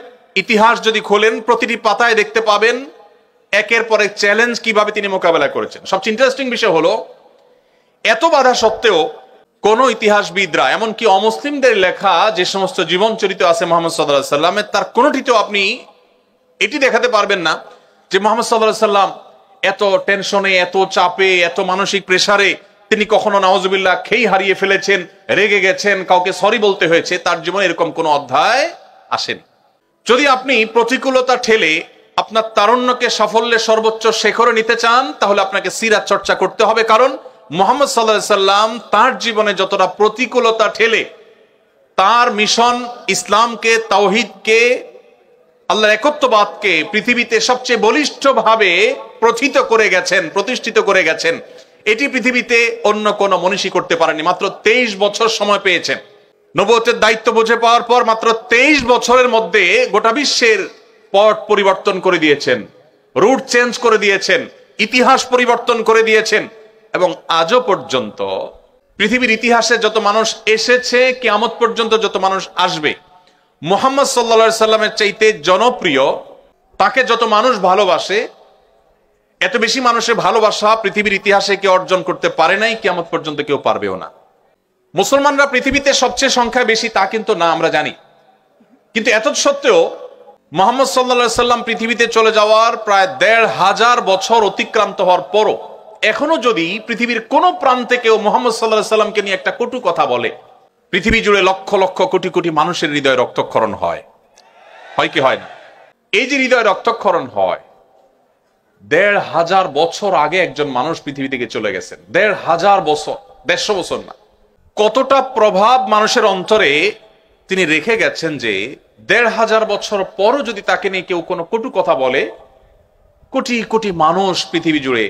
ইতিহাস যদি খোলেন, প্রতিটি পাতায় দেখতে পাবেন একের পর এক চ্যালেঞ্জ কিভাবে তিনি মোকাবেলা করেছেন। সবচেয়ে ইন্টারেস্টিং বিষয় হলো, এত বাধা সত্ত্বেও কোন ইতিহাসবিদরা, এমনকি অমুসলিমদের লেখা যে সমস্ত জীবন চরিত্র আছে মুহাম্মদ সাল্লাল্লাহু আলাইহি ওয়াসাল্লামের, তার কোনটিতেও আপনি এটি দেখাতে পারবেন না যে মুহাম্মদ সাল্লাল্লাহু আলাইহি ওয়াসাল্লাম এত টেনশনে, এত চাপে, এত মানসিক প্রেসারে তিনি কখনো নাউজুবিল্লাহ খেই হারিয়ে ফেলেছেন, রেগে গেছেন, কাউকে সরি বলতে হয়েছে। তার জীবনে এরকম কোন অধ্যায় আসেনি। যদি আপনি প্রতিকূলতা ঠেলে আপনার তারুণ্যকে সাফল্যের সর্বোচ্চ শেখরে নিতে চান, তাহলে আপনাকে সিরাত চর্চা করতে হবে। কারণ মুহাম্মদ সাল্লাল্লাহু আলাইহি ওয়াসাল্লাম তার জীবনে যতটা প্রতিকূলতা ঠেলে তার মিশন ইসলামকে, তাওহীদকে, আল্লাহর একত্ববাদকে পৃথিবীতে সবচেয়ে বলিষ্ঠভাবে প্রতিষ্ঠিত করে গেছেন, এটি পৃথিবীতে অন্য কোন মনীষী করতে পারেনি। মাত্র 23 বছর সময় পেয়েছেন। নবুয়তের দায়িত্ব বুঝে পাওয়ার পর মাত্র 23 বছরের মধ্যে গোটা বিশ্বের পট পরিবর্তন করে দিয়েছেন, রুট চেঞ্জ করে দিয়েছেন, ইতিহাস পরিবর্তন করে দিয়েছেন। এবং আজও পর্যন্ত পৃথিবীর ইতিহাসে যত মানুষ এসেছে, কিয়ামত পর্যন্ত যত মানুষ আসবে, মুহাম্মদ সাল্লাল্লাহু আলাইহি সাল্লামের চাইতে জনপ্রিয়, তাকে যত মানুষ ভালোবাসে, এত বেশি মানুষের ভালোবাসা পৃথিবীর ইতিহাসে কেউ অর্জন করতে পারে নাই, কিয়ামত পর্যন্ত কেউ পারবেও না। মুসলমানরা পৃথিবীতে সবচেয়ে সংখ্যা বেশি তা কিন্তু না, আমরা জানি। কিন্তু এত সত্ত্বেও মুহাম্মদ সাল্লাল্লাহু আলাইহি সাল্লাম পৃথিবীতে চলে যাওয়ার প্রায় ১৫০০ বছর অতিক্রান্ত হওয়ার পরও এখনো যদি পৃথিবীর কোন প্রান্তে কেউ মুহাম্মদ সাল্লাল্লাহু আলাইহি সাল্লামকে নিয়ে একটা কটু কথা বলে, পৃথিবী জুড়ে লক্ষ লক্ষ কোটি কোটি মানুষের হৃদয়ে রক্তক্ষরণ হয় কি হয় না? এই যে হৃদয়ে রক্তক্ষরণ হয়, ১৫০০ বছর আগে একজন মানুষ পৃথিবী থেকে চলে গেছেন। ১৫০০ বছর, ১৫০ বছর না। কতটা প্রভাব মানুষের অন্তরে তিনি রেখে গেছেন যে ১৫০০ বছর পরও যদি তাকে নিয়ে কেউ কোনো কটু কথা বলে, কোটি কোটি মানুষ পৃথিবী জুড়ে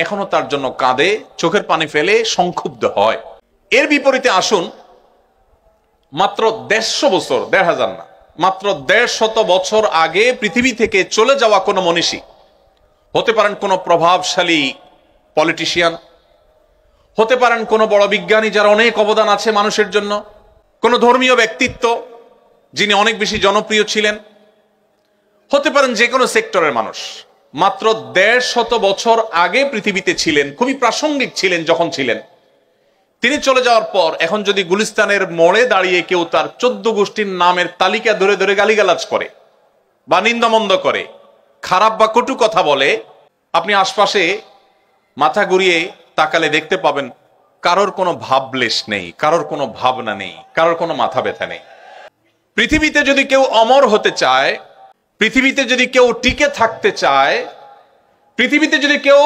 এখনো তার জন্য কাঁদে, চোখের পানি ফেলে, সংক্ষুব্ধ হয়। এর বিপরীতে আসুন, মাত্র ১৫০ বছর, ১৫০০ না, মাত্র ১৫০ বছর আগে পৃথিবী থেকে চলে যাওয়া কোনো মনীষী, হতে পারেন কোনো প্রভাবশালী পলিটিশিয়ান, হতে পারেন কোনো বড় বিজ্ঞানী যার অনেক অবদান আছে মানুষের জন্য, কোনো ধর্মীয় ব্যক্তিত্ব যিনি অনেক বেশি জনপ্রিয় ছিলেন, হতে পারেন যে কোনো সেক্টরের মানুষ, মাত্র ১৫০ বছর আগে পৃথিবীতে ছিলেন, খুবই প্রাসঙ্গিক ছিলেন যখন ছিলেন। তিনি চলে যাওয়ার পর এখন যদি গুলিস্তানের মোড়ে দাঁড়িয়ে কেউ তার ১৪ গোষ্ঠীর নামের তালিকা ধরে ধরে গালিগালাজ করে বা নিন্দামন্দ করে, খারাপ বা কটু কথা বলে, আপনি আশপাশে মাথা ঘুরিয়ে তাকালে দেখতে পাবেন কারোর কোনো ভাবলেশ নেই, কারোর কোনো ভাবনা নেই, কারোর কোনো মাথা ব্যথা নেই। পৃথিবীতে যদি কেউ অমর হতে চায়, পৃথিবীতে যদি কেউ টিকে থাকতে চায়, পৃথিবীতে যদি কেউ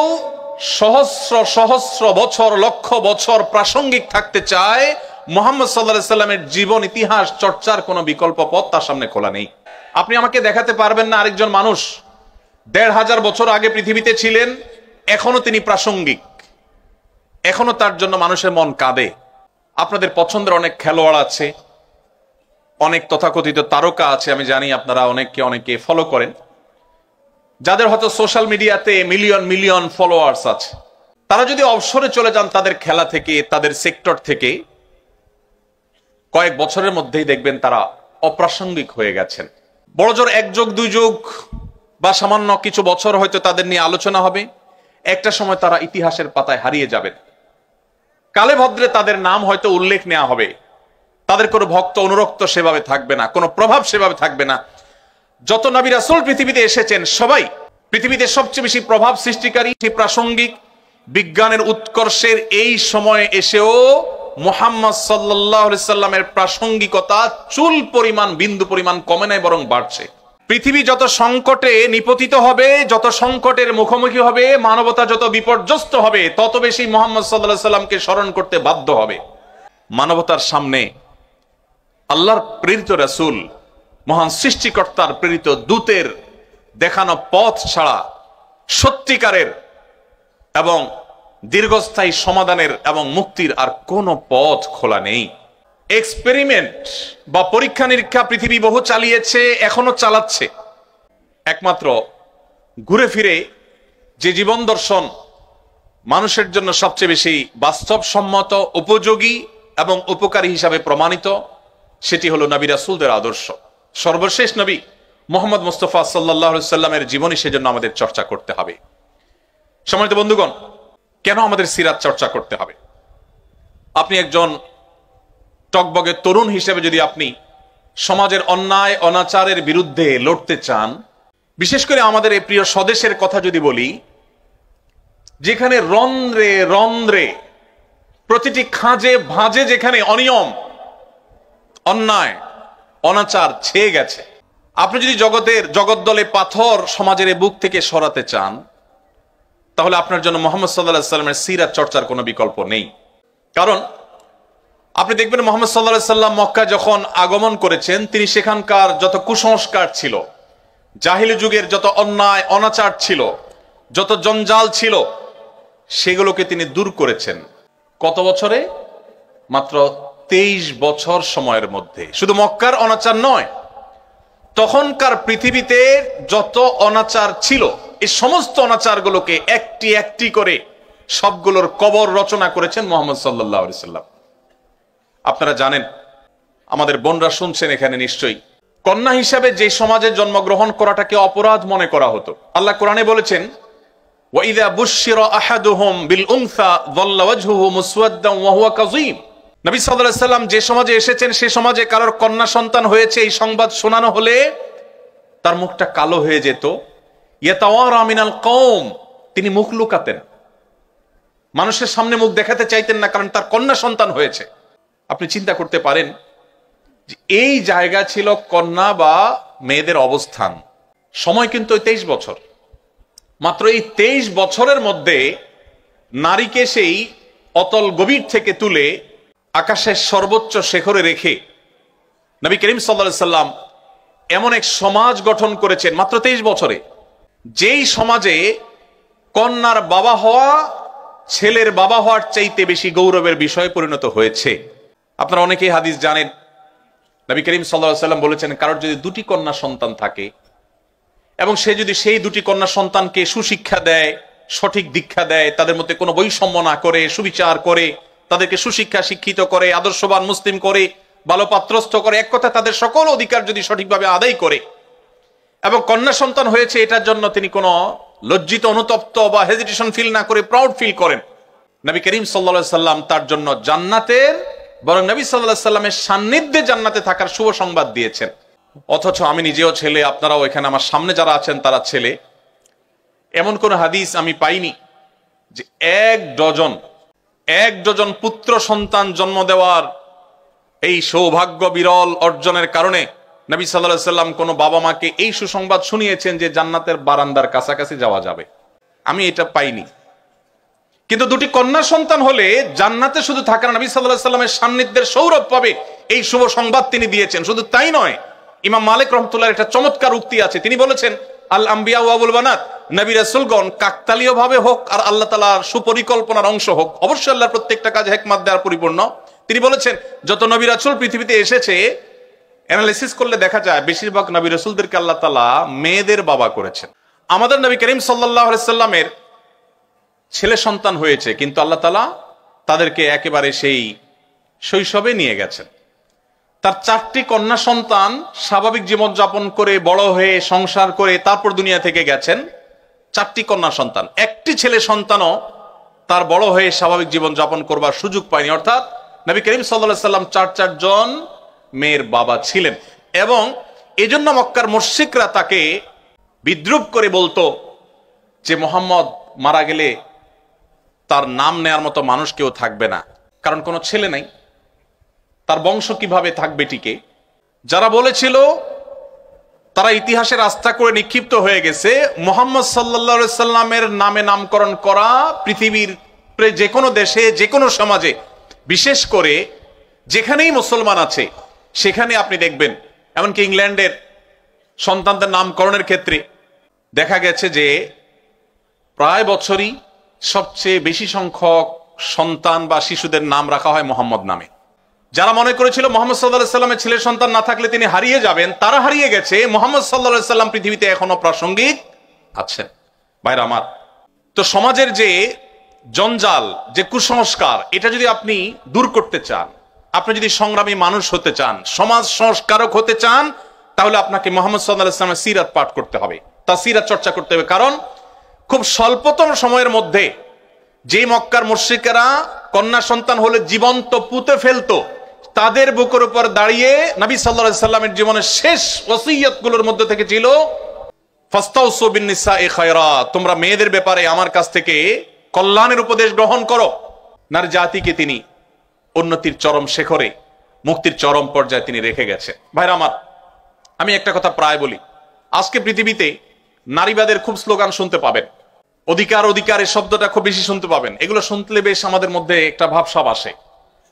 সহস্র সহস্র বছর, লক্ষ বছর প্রাসঙ্গিক থাকতে চায়, মুহাম্মদ সাল্লাল্লাহু আলাইহি সাল্লামের জীবন ইতিহাস চর্চার কোনো বিকল্প পথ তার সামনে খোলা নেই। আপনি আমাকে দেখাতে পারবেন না আরেকজন মানুষ ১৫০০ বছর আগে পৃথিবীতে ছিলেন, এখনো তিনি প্রাসঙ্গিক, এখনো তার জন্য মানুষের মন কাঁদে। আপনাদের পছন্দের অনেক খেলোয়াড় আছে, অনেক তথাকথিত তারকা আছে, আমি জানি আপনারা অনেকে ফলো করেন, যাদের হয়তো সোশ্যাল মিডিয়াতে মিলিয়ন মিলিয়ন ফলোয়ার্স আছে। তারা যদি অবসরে চলে যান তাদের খেলা থেকে, তাদের সেক্টর থেকে, কয়েক বছরের মধ্যেই দেখবেন তারা অপ্রাসঙ্গিক হয়ে গেছেন। বড়জোর ১ যুগ ২ যুগ বা সামান্য কিছু বছর হয়তো তাদের নিয়ে আলোচনা হবে, একটা সময় তারা ইতিহাসের পাতায় হারিয়ে যাবেন। কালে ভদ্রে তাদের নাম হয়তো উল্লেখ নেওয়া হবে, তাদের কোনো ভক্ত অনুরক্ত সেভাবে থাকবে না, কোনো প্রভাব সেভাবে থাকবে না। যত নবী রাসূল পৃথিবীতে এসেছেন সবাই পৃথিবীতে সবচেয়ে বেশি প্রভাব সৃষ্টিকারী, প্রাসঙ্গিক। বিজ্ঞানের উৎকর্ষের এই সময়ে এসেও মুহাম্মদ সাল্লাল্লাহু আলাইহি সাল্লামের প্রাসঙ্গিকতা চুল পরিমাণ, বিন্দু পরিমাণ কমে নাই, বরং বাড়ছে। পৃথিবী যত সংকটে নিপতিত হবে, যত সংকটের মুখোমুখি হবে, মানবতা যত বিপর্যস্ত হবে, তত বেশি মুহাম্মদ সাল্লাল্লাহু আলাইহি সাল্লামকে স্মরণ করতে বাধ্য হবে। মানবতার সামনে আল্লাহর প্রেরিত রাসূল, মহান সৃষ্টিকর্তার প্রেরিত দূতের দেখানো পথ ছাড়া সত্যিকারের এবং দীর্ঘস্থায়ী সমাধানের এবং মুক্তির আর কোনো পথ খোলা নেই। এক্সপেরিমেন্ট বা পরীক্ষা নিরীক্ষা পৃথিবী বহু চালিয়েছে, এখনো চালাচ্ছে। একমাত্র ঘুরে ফিরে যে জীবন দর্শন মানুষের জন্য সবচেয়ে বেশি বাস্তবসম্মত, উপযোগী এবং উপকারী হিসাবে প্রমাণিত, সেটি হলো নবী রাসূলদের আদর্শ। সর্বশেষ নবী মুহাম্মদ মুস্তাফা সাল্লাল্লাহু আলাইহি সাল্লামের জীবনী সেজন্য আমাদের চর্চা করতে হবে। সম্মানিত বন্ধুগণ, কেন আমাদের সিরাত চর্চা করতে হবে? আপনি একজন টকবগে তরুণ হিসেবে যদি আপনি সমাজের অন্যায় অনাচারের বিরুদ্ধে লড়তে চান, বিশেষ করে আমাদের এই প্রিয় স্বদেশের কথা যদি বলি, যেখানে রন্ধ্রে রন্ধ্রে প্রতিটি খাঁজে ভাঁজে যেখানে অনিয়ম, অন্যায়, অনাচার ছেয়ে গেছে, আপনি যদি জগদ্দলে পাথর সমাজের বুক থেকে সরাতে চান, তাহলে আপনার জন্য মুহাম্মদ সাল্লাল্লাহু আলাইহি সাল্লামের সিরাত চর্চার কোনো বিকল্প নেই। কারণ আপনি দেখবেন মুহাম্মদ সাল্লাল্লাহু আলাইহি সাল্লাম মক্কা যখন আগমন করেছেন, তিনি সেখানকার যত কুসংস্কার ছিল, জাহিলি যুগের যত অন্যায় অনাচার ছিল, যত জঞ্জাল ছিল, সেগুলোকে তিনি দূর করেছেন। কত বছরে? মাত্র 23 বছর সময়ের মধ্যে। শুধু মক্কার অনাচার নয়, তখনকার পৃথিবীতে যত অনাচার ছিল, এই সমস্ত অনাচারগুলোকে একটি একটি করে সবগুলোর কবর রচনা করেছেন মুহাম্মদ সাল্লাল্লাহু আলাইহি সাল্লাম। আপনারা জানেন, আমাদের বোনরা শুনছেন এখানে নিশ্চয়ই, কন্যা হিসাবে যে সমাজে জন্মগ্রহণ করাটাকে অপরাধ মনে করা হতো। আল্লাহ কোরআনে বলেছেন, ওয়াইযা বুশশিরা আহাদুহুম বিল উনসা যাল্লা ওয়াজহুহু মুসওয়াদ্দান ওয়া হুয়া কাযীম। নবী সাল্লাল্লাহু আলাইহি সাল্লাম যে সমাজে এসেছেন, সে সমাজে কারোর কন্যা সন্তান হয়েছে এই সংবাদ শোনানো হলে তার মুখটা কালো হয়ে যেত। ইয়াতাওয়ারা মিনাল কওম, তিনি মুখ লুকাতেন, মানুষের সামনে মুখ দেখাতে চাইতেন না, কারণ তার কন্যা সন্তান হয়েছে। আপনি চিন্তা করতে পারেন যে এই জায়গা ছিল কন্যা বা মেয়েদের অবস্থান। সময় কিন্তু 23 বছর। মাত্র এই 23 বছরের মধ্যে নারীকে সেই অতল গভীর থেকে তুলে আকাশের সর্বোচ্চ শিখরে রেখে নবী করিম সাল্লাল্লাহু আলাইহি সাল্লাম এমন এক সমাজ গঠন করেছেন মাত্র 23 বছরে, যেই সমাজে কন্যার বাবা হওয়া ছেলের বাবা হওয়ার চাইতে বেশি গৌরবের বিষয়ে পরিণত হয়েছে। আপনারা অনেকেই হাদিস জানেন, নবী করিম সাল্লাল্লাহু আলাইহি সাল্লাম বলেছেন, কারোর যদি 2টি কন্যা সন্তান থাকে এবং সে যদি সেই 2টি কন্যা সন্তানকে সুশিক্ষা দেয়, সঠিক দীক্ষা দেয়, তাদের মধ্যে কোনো বৈষম্য না করে, সুবিচার করে, তাদেরকে সুশিক্ষা শিক্ষিত করে, আদর্শবান মুসলিম করে, ভালো পাত্রস্থ করে, এক কথা তাদের সকল অধিকার যদি সঠিকভাবে আদায় করে, এবং কন্যা সন্তান হয়েছে এটার জন্য তিনি কোনো লজ্জিত, অনুতপ্ত বা হেজিটেশন ফিল না করে প্রাউড ফিল করেন, নবী করিম সাল্লাল্লাহু আলাইহি সাল্লাম তার জন্য জান্নাতের, বরং নবী সাল্লাল্লাহু আলাইহি সাল্লামের সান্নিধ্যে জান্নাতে থাকার শুভ সংবাদ দিয়েছেন। অথচ আমি নিজেও ছেলে, আপনারাও এখানে আমার সামনে যারা আছেন তারা ছেলে, এমন কোন হাদিস আমি পাইনি যে এক ডজন পুত্র সন্তান জন্ম দেওয়ার এই সৌভাগ্য বিরল অর্জনের কারণে নবী সাল্লাল্লাহু আলাইহি সাল্লাম কোন বাবা মাকে এই সুসংবাদ শুনিয়েছেন যে জান্নাতের বারান্দার কাছাকাছি যাওয়া যাবে। আমি এটা পাইনি। কিন্তু 2টি কন্যা সন্তান হলে জান্নাতে শুধু থাকা না, নবী সাল্লাল্লাহু আলাইহি সাল্লামের সান্নিধ্যের সৌরভ পাবে, এই শুভ সংবাদ তিনি দিয়েছেন। শুধু তাই নয়, ইমাম মালিক রাহমাতুল্লাহর একটা চমৎকার উক্তি আছে, তিনি বলেছেন, আল আম্বিয়া ওয়া আবুল বানাত, নবী রাসূলগণ কাকতালীয় ভাবে হোক আর আল্লাহ তাআলার সুপরিকল্পনার অংশ হোক, অবশ্যই আল্লাহর প্রত্যেকটা কাজ হিকমত দ্বারা পরিপূর্ণ। তিনি বলেছেন, যত নবী রাসূল পৃথিবীতে এসেছে, অ্যানালাইসিস করলে দেখা যায় বেশিরভাগ নবী রাসূলদেরকে আল্লাহ তাআলা মেয়েদের বাবা করেছেন। আমাদের নবী করিম সাল্লাল্লাহু আলাইহি সাল্লামের ছেলে সন্তান হয়েছে, কিন্তু আল্লাহ তাআলা তাদেরকে একেবারে সেই শৈশবে নিয়ে গেছেন। তার 4টি কন্যা সন্তান স্বাভাবিক জীবনযাপন করে বড় হয়ে সংসার করে তারপর দুনিয়া থেকে গেছেন, 4টি কন্যা সন্তান, একটি ছেলে সন্তানও তার বড় হয়ে স্বাভাবিক জীবন যাপন করবার সুযোগ পায়নি। অর্থাৎ নবী করিম সাল্লাল্লাহু আলাইহি সাল্লাম 4 জন মেয়ের বাবা ছিলেন, এবং এজন্য মক্কার মুশরিকরা তাকে বিদ্রূপ করে বলতো যে মুহাম্মদ মারা গেলে তার নাম নেয়ার মতো মানুষ কেউ থাকবে না, কারণ কোনো ছেলে নাই, তার বংশ কিভাবে থাকবে টিকে। যারা বলেছিল তারা ইতিহাসের আস্থা করে নিক্ষিপ্ত হয়ে গেছে। মুহাম্মদ সাল্লাল্লাহু আলাইহি সাল্লামের নামে নামকরণ করা পৃথিবীর যে কোনো দেশে, যে কোনো সমাজে, বিশেষ করে যেখানেই মুসলমান আছে সেখানে আপনি দেখবেন, এমনকি ইংল্যান্ডের সন্তানদের নামকরণের ক্ষেত্রে দেখা গেছে যে প্রায় বছরই সবচেয়ে বেশি সংখ্যক সন্তান বা শিশুদের নাম রাখা হয় মোহাম্মদ নামে। যারা মনে করেছিল মুহাম্মদ সাল্লাল্লাহু আলাইহি সাল্লামের ছেলে সন্তান না থাকলে তিনি হারিয়ে যাবেন, তারা হারিয়ে গেছে। মুহাম্মদ সাল্লাল্লাহু আলাইহি সাল্লাম পৃথিবীতে এখনো প্রাসঙ্গিক আছেন। ভাইরা আমার, তো সমাজের যে জঞ্জাল, যে কুসংস্কার, এটা যদি আপনি দূর করতে চান, আপনি যদি সংগ্রামী মানুষ হতে চান, সমাজ সংস্কারক হতে চান, তাহলে আপনাকে মুহাম্মদ সাল্লাল্লাহু আলাইহি সাল্লামের সিরাত পাঠ করতে হবে, তার সিরাত চর্চা করতে হবে। কারণ খুব স্বল্পতম সময়ের মধ্যে যে মক্কার মুশরিকেরা কন্যা সন্তান হলে জীবন্ত পুঁতে ফেলতো, তাদের বুকের উপর দাঁড়িয়ে নবী সাল্লাল্লাহু আলাইহি সাল্লামের জীবনের শেষ ওসিয়তগুলোর মধ্যে থেকে ছিল ফাস্তাউসু বিন-নিসাই খায়রা, তোমরা মেয়েদের ব্যাপারে আমার কাছ থেকে কল্যাণের উপদেশ গ্রহণ করো। নারী জাতিকে তিনি উন্নতির চরম শিখরে, মুক্তির চরম পর্যায়ে তিনি রেখে গেছে। ভাইরা আমার, আমি একটা কথা প্রায় বলি, আজকে পৃথিবীতে নারীবাদের খুব স্লোগান শুনতে পাবেন, অধিকার অধিকার এই শব্দটা খুব বেশি শুনতে পাবেন। এগুলো শুনলে বেশ আমাদের মধ্যে একটা ভাবসাব আসে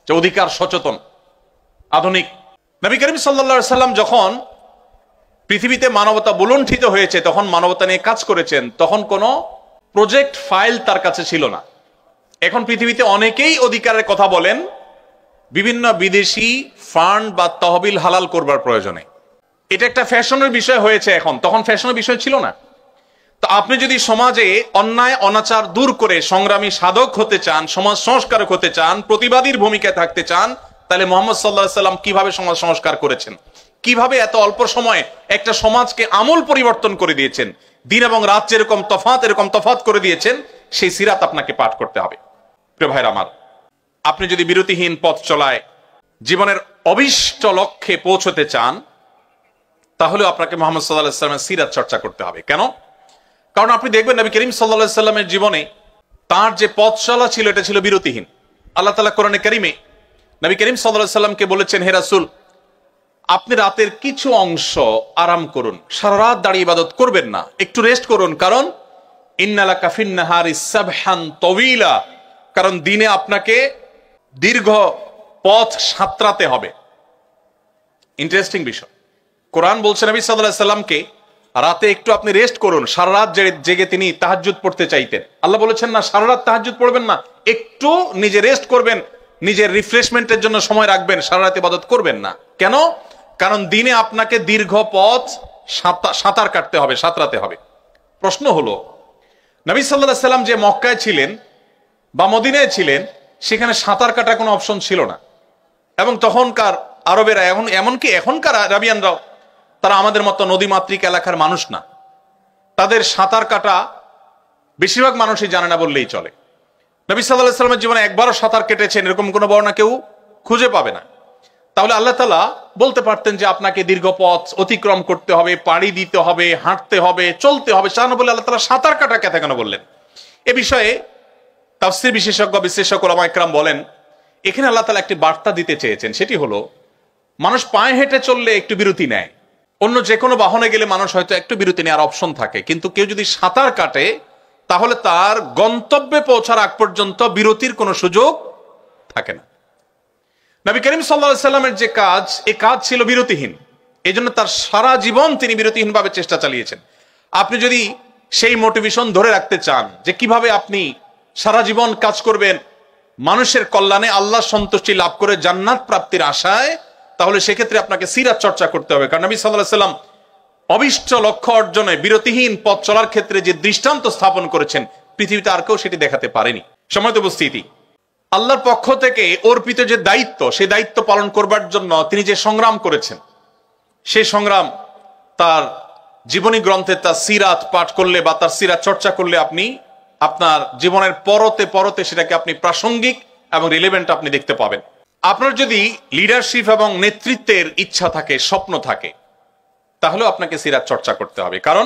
যে অধিকার সচেতন, আধুনিক। নবী করিম সাল্লাল্লাহু আলাইহি সাল্লাম যখন পৃথিবীতে মানবতা বুলুণ্ঠিত হয়েছে, তখন মানবতা নিয়ে কাজ করেছেন, তখন কোনো প্রজেক্ট ফাইল তার কাছে ছিল না। এখন পৃথিবীতে অনেকেই অধিকারের কথা বলেন বিভিন্ন বিদেশি ফান্ড বা তহবিল হালাল করবার প্রয়োজনে। এটা একটা ফ্যাশনের বিষয় হয়েছে এখন, তখন ফ্যাশনের বিষয় ছিল না। তো আপনি যদি সমাজে অন্যায় অনাচার দূর করে সংগ্রামী সাধক হতে চান, সমাজ সংস্কারক হতে চান, প্রতিবাদীর ভূমিকায় থাকতে চান, তাহলে মুহাম্মদ সাল্লাল্লাহু আলাইহি সাল্লাম কিভাবে সমাজ সংস্কার করেছেন, কিভাবে এত অল্প সময়ে একটা সমাজকে আমূল পরিবর্তন করে দিয়েছেন, দিন এবং রাত যেরকম তফাৎ এরকম তফাৎ করে দিয়েছেন, সেই সিরাত আপনাকে পাঠ করতে হবে। প্রিয় ভাইরা আমার, আপনি যদি বিরতিহীন পথ চলায় জীবনের অভিষ্ট লক্ষ্যে পৌঁছতে চান, তাহলে আপনাকে মুহাম্মদ সাল্লাল্লাহু আলাইহি সাল্লামের সিরাত চর্চা করতে হবে। কেন? কারণ আপনি দেখবেন নবী করিম সাল্লাল্লাহু আলাইহি সাল্লামের জীবনে তার যে পথ চলা ছিল, এটা ছিল বিরতিহীন। আল্লাহ তাআলা কোরআনে কারীমে নবী করিম সাল্লাল্লাহু আলাইহি সাল্লামকে বলেছেন, হে রাসূল, আপনি রাতের কিছু অংশ আরাম করুন, সারা রাত দাঁড়িয়ে ইবাদত করবেন না, একটু রেস্ট করুন। কারণ ইন্নালাকা ফিন-নাহারি সাবহান তাওয়ীলা, কারণ দিনে আপনাকে দীর্ঘ পথ সাঁতরাতে হবে। ইন্টারেস্টিং বিষয়, কোরআন বলছে নবী সাল্লাল্লাহু আলাইহি সাল্লামকে রাতে একটু আপনি রেস্ট করুন। সারা রাত জেগে তিনি তাহাজ্জুদ পড়তে চাইতেন। আল্লাহ বলেছেন না সারা রাত তাহাজ্জুদ পড়বেন না, একটু নিজে রেস্ট করবেন, নিজের রিফ্রেশমেন্টের জন্য সময় রাখবেন, সারা রাত ইবাদত করবেন না। কেন? কারণ দিনে আপনাকে দীর্ঘ পথ সাঁতার কাটতে হবে, সাঁতরাতে হবে। প্রশ্ন হলো, নবী সাল্লাল্লাহু আলাইহি সাল্লাম যে মক্কায় ছিলেন বা মদিনায় ছিলেন, সেখানে সাঁতার কাটার কোনো অপশন ছিল না। এবং তখনকার আরবেরা, এমনকি এখনকার আরাবিয়ানরাও, তারা আমাদের মতো নদীমাতৃক এলাকার মানুষ না। তাদের সাঁতার কাটা বেশিরভাগ মানুষই জানে না বললেই চলে। নবী সাল্লাল্লাহু আলাইহি সাল্লামের জীবনে একবারও সাঁতার কেটেছেন এরকম কোনো বর্ণনা কেউ খুঁজে পাবে না। তাহলে আল্লাহ তাআলা বলতে পারতেন যে আপনাকে দীর্ঘ পথ অতিক্রম করতে হবে, পাড়ি দিতে হবে, হাঁটতে হবে, চলতে হবে, তা না বলে আল্লাহ তাআলা সাঁতার কাটা কেন বললেন? এ বিষয়ে তাফসীর বিশেষজ্ঞ বিশ্লেষক ওলামা ইকরাম বলেন, এখানে আল্লাহ তাআলা একটি বার্তা দিতে চেয়েছেন। সেটি হলো, মানুষ পায়ে হেঁটে চললে একটু বিরতি নেয়, অন্য যে কোনো বাহনে গেলে মানুষ হয়তো একটু বিরতি নেওয়ার অপশন থাকে, কিন্তু কেউ যদি সাঁতার কাটে তাহলে তার গন্তব্যে পৌঁছার আগ পর্যন্ত বিরতির কোনো সুযোগ থাকে না। নবী করিম সাল্লাল্লাহু আলাইহি সাল্লামের যে কাজ, এই কাজ ছিল বিরতিহীন। এই জন্য তার সারা জীবন তিনি বিরতিহীনভাবে চেষ্টা চালিয়েছেন। আপনি যদি সেই মোটিভেশন ধরে রাখতে চান যে কিভাবে আপনি সারা জীবন কাজ করবেন মানুষের কল্যাণে, আল্লাহ সন্তুষ্টি লাভ করে জান্নাত প্রাপ্তির আশায়, তাহলে সেক্ষেত্রে আপনাকে সিরাত চর্চা করতে হবে। কারণ নবী সাল্লাল্লাহু আলাইহি সাল্লাম অভিষ্ট লক্ষ্য অর্জনে বিরতিহীন পথ চলার ক্ষেত্রে যে দৃষ্টান্ত স্থাপন করেছেন, পৃথিবীতে আর কেউ সেটি দেখাতে পারেনি। সম্মানিত উপস্থিতি, আল্লাহর পক্ষ থেকে অর্পিত যে দায়িত্ব, সেই দায়িত্ব পালন করবার জন্য তিনি যে সংগ্রাম করেছেন, সেই সংগ্রাম তার জীবনী গ্রন্থে তার সিরাত পাঠ করলে বা তার সিরাত চর্চা করলে আপনি আপনার জীবনের পরতে পরতে সেটাকে আপনি প্রাসঙ্গিক এবং রিলেভেন্ট আপনি দেখতে পাবেন। আপনার যদি লিডারশিপ এবং নেতৃত্বের ইচ্ছা থাকে, স্বপ্ন থাকে, তাহলে আপনাকে সিরাত চর্চা করতে হবে। কারণ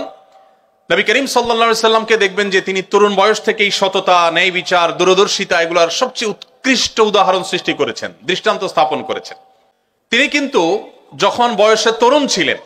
নবী করিম সাল্লাল্লাহু আলাইহি সাল্লামকে দেখবেন যে তিনি তরুণ বয়স থেকেই সততা, ন্যায় বিচার, দূরদর্শিতা এগুলার সবচেয়ে উৎকৃষ্ট উদাহরণ সৃষ্টি করেছেন, দৃষ্টান্ত স্থাপন করেছেন। তিনি কিন্তু যখন বয়সে তরুণ ছিলেন